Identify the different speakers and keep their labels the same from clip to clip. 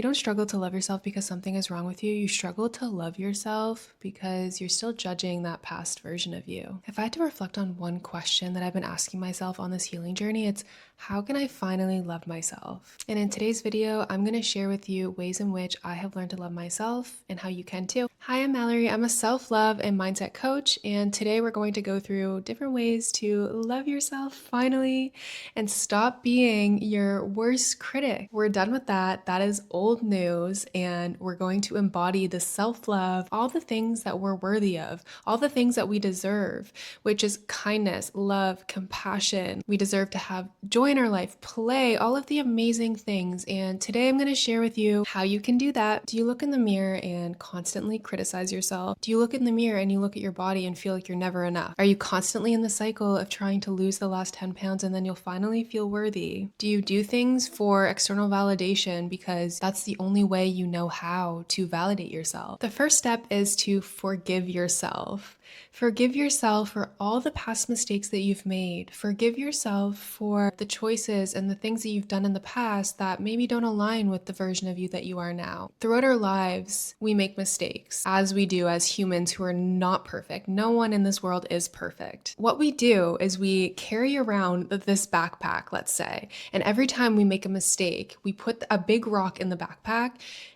Speaker 1: You don't struggle to love yourself because something is wrong with you. You struggle to love yourself because you're still judging that past version of you. If I had to reflect on one question that I've been asking myself on this healing journey, it's how can I finally love myself? And in today's video, I'm going to share with you ways in which I have learned to love myself and how you can too. Hi, I'm Mallory. I'm a self-love and mindset coach, and today we're going to go through different ways to love yourself finally and stop being your worst critic. We're done with that. That is old news, and we're going to embody the self-love, all the things that we're worthy of, all the things that we deserve, which is kindness, love, compassion. We deserve to have joy in our life, play, all of the amazing things. And today I'm going to share with you how you can do that. Do you look in the mirror and constantly criticize yourself? Do you look in the mirror and you look at your body and feel like you're never enough? Are you constantly in the cycle of trying to lose the last 10 pounds and then you'll finally feel worthy? Do you do things for external validation because that's the only way you know how to validate yourself? The first step is to forgive yourself. Forgive yourself for all the past mistakes that you've made. Forgive yourself for the choices and the things that you've done in the past that maybe don't align with the version of you that you are now. Throughout our lives, we make mistakes, as we do as humans who are not perfect. No one in this world is perfect. What we do is we carry around this backpack, let's say, and every time we make a mistake, we put a big rock in the backpack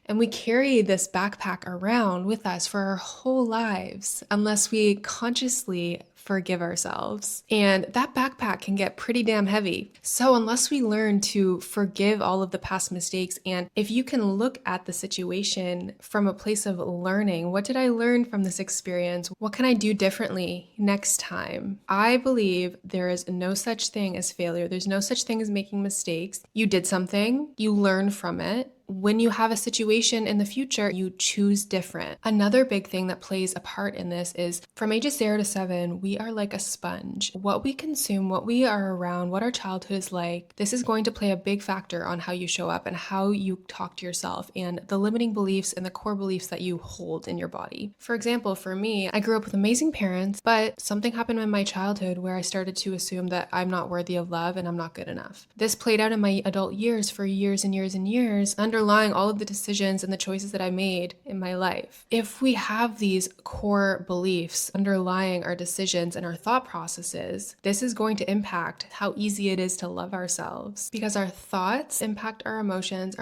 Speaker 1: and we carry this backpack around with us for our whole lives unless we consciously forgive ourselves. And that backpack can get pretty damn heavy. So unless we learn to forgive all of the past mistakes, and if you can look at the situation from a place of learning, what did I learn from this experience? What can I do differently next time? I believe there is no such thing as failure. There's no such thing as making mistakes. You did something, you learn from it. When you have a situation in the future, you choose different. Another big thing that plays a part in this is from ages 0 to 7, we are like a sponge. What we consume, what we are around, what our childhood is like, this is going to play a big factor on how you show up and how you talk to yourself and the limiting beliefs and the core beliefs that you hold in your body. For example, for me, I grew up with amazing parents, but something happened in my childhood where I started to assume that I'm not worthy of love and I'm not good enough. This played out in my adult years for years and years and years, underlying all of the decisions and the choices that I made in my life. If we have these core beliefs underlying our decisions and our thought processes, this is going to impact how easy it is to love ourselves because our thoughts impact our emotions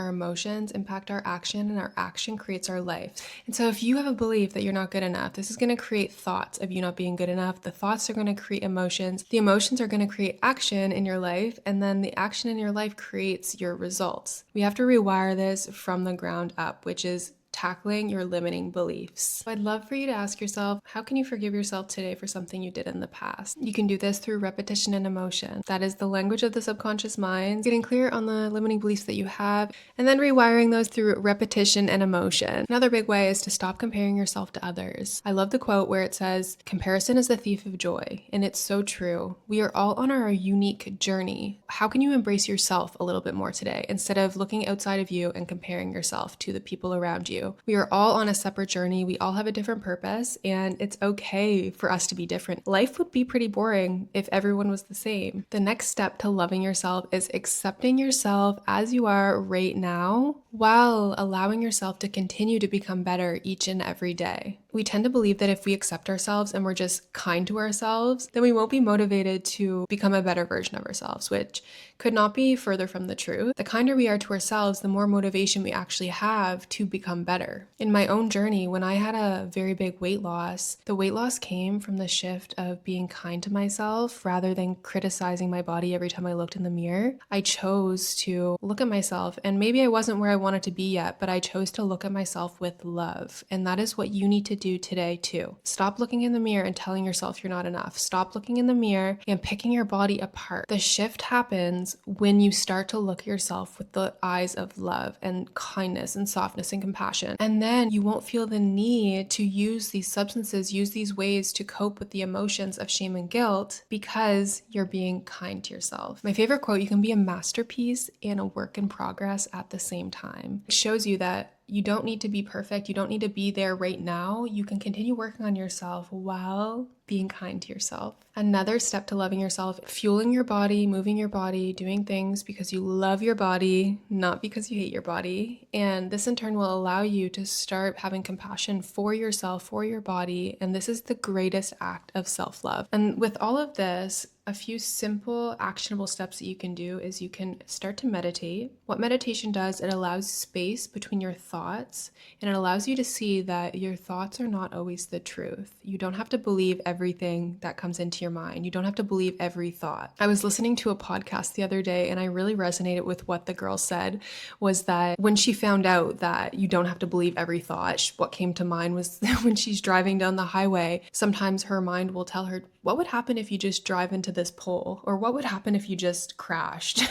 Speaker 1: impact our action, and our action creates our life. And so if you have a belief that you're not good enough, this is going to create thoughts of you not being good enough. The thoughts are going to create emotions. The emotions are going to create action in your life, and then the action in your life creates your results. We have to rewire this from the ground up, which is tackling your limiting beliefs. I'd love for you to ask yourself, how can you forgive yourself today for something you did in the past? You can do this through repetition and emotion. That is the language of the subconscious mind, getting clear on the limiting beliefs that you have, and then rewiring those through repetition and emotion. Another big way is to stop comparing yourself to others. I love the quote where it says, comparison is the thief of joy. And it's so true. We are all on our unique journey. How can you embrace yourself a little bit more today instead of looking outside of you and comparing yourself to the people around you? We are all on a separate journey. We all have a different purpose, and it's okay for us to be different. Life would be pretty boring if everyone was the same. The next step to loving yourself is accepting yourself as you are right now while allowing yourself to continue to become better each and every day. We tend to believe that if we accept ourselves and we're just kind to ourselves, then we won't be motivated to become a better version of ourselves, which could not be further from the truth. The kinder we are to ourselves, the more motivation we actually have to become better. In my own journey, when I had a very big weight loss, the weight loss came from the shift of being kind to myself rather than criticizing my body every time I looked in the mirror. I chose to look at myself, and maybe I wasn't where I wanted to be yet, but I chose to look at myself with love. And that is what you need to do today too. Stop looking in the mirror and telling yourself you're not enough. Stop looking in the mirror and picking your body apart. The shift happens when you start to look at yourself with the eyes of love and kindness and softness and compassion. And then you won't feel the need to use these substances, use these ways to cope with the emotions of shame and guilt because you're being kind to yourself. My favorite quote, you can be a masterpiece and a work in progress at the same time. It shows you that you don't need to be perfect. You don't need to be there right now. You can continue working on yourself while being kind to yourself. Another step to loving yourself, fueling your body, moving your body, doing things because you love your body, not because you hate your body. And this in turn will allow you to start having compassion for yourself, for your body. And this is the greatest act of self-love. And with all of this, a few simple actionable steps that you can do is you can start to meditate. What meditation does, it allows space between your thoughts, and it allows you to see that your thoughts are not always the truth. You don't have to believe everything that comes into your mind. You don't have to believe every thought. I was listening to a podcast the other day, and I really resonated with what the girl said, was that when she found out that you don't have to believe every thought, what came to mind was when she's driving down the highway, sometimes her mind will tell her, what would happen if you just drive into this pole? Or what would happen if you just crashed?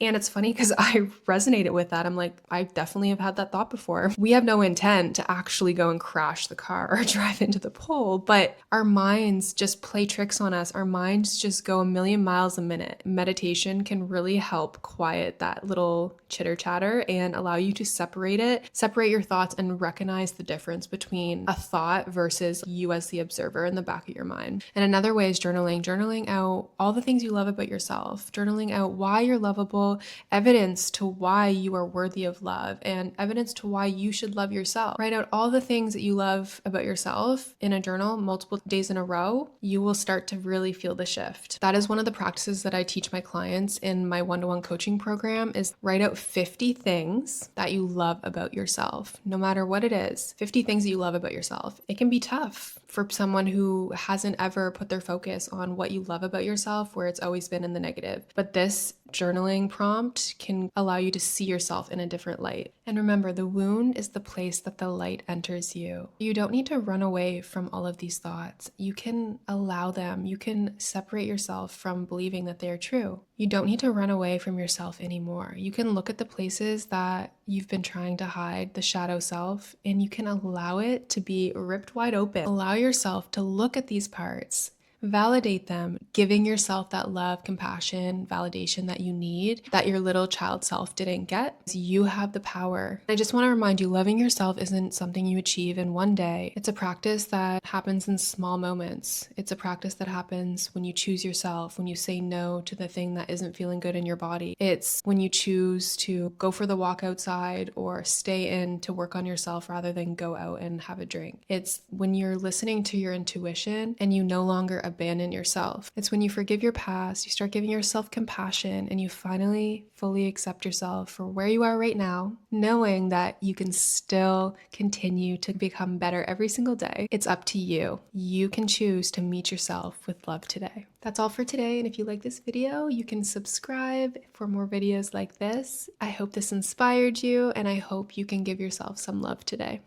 Speaker 1: And it's funny because I resonated with that. I'm like, I definitely have had that thought before. We have no intent to actually go and crash the car or drive into the pole, but our minds just play tricks on us. Our minds just go a million miles a minute. Meditation can really help quiet that little chitter chatter and allow you to separate your thoughts and recognize the difference between a thought versus you as the observer in the back of your mind. And another way is journaling out all the things you love about yourself, journaling out why you're lovable, evidence to why you are worthy of love, and evidence to why you should love yourself. Write out all the things that you love about yourself in a journal multiple days in a row. You will start to really feel the shift. That is one of the practices that I teach my clients in my one-to-one coaching program, is write out 50 things that you love about yourself, no matter what it is. 50 things that you love about yourself. It can be tough for someone who hasn't ever put their focus on what you love about yourself, where it's always been in the negative. But this journaling prompt can allow you to see yourself in a different light. And remember, the wound is the place that the light enters you. You don't need to run away from all of these thoughts. You can allow them. You can separate yourself from believing that they're true. You don't need to run away from yourself anymore. You can look at the places that you've been trying to hide, the shadow self, and you can allow it to be ripped wide open. Allow yourself to look at these parts, validate them, giving yourself that love, compassion, validation that you need, that your little child self didn't get. You have the power. I just want to remind you, loving yourself isn't something you achieve in one day. It's a practice that happens in small moments. It's a practice that happens when you choose yourself, when you say no to the thing that isn't feeling good in your body. It's when you choose to go for the walk outside or stay in to work on yourself rather than go out and have a drink. It's when you're listening to your intuition and you no longer abandon yourself. It's when you forgive your past, you start giving yourself compassion, and you finally fully accept yourself for where you are right now, knowing that you can still continue to become better every single day. It's up to you. You can choose to meet yourself with love today. That's all for today, and if you like this video, you can subscribe for more videos like this. I hope this inspired you, and I hope you can give yourself some love today.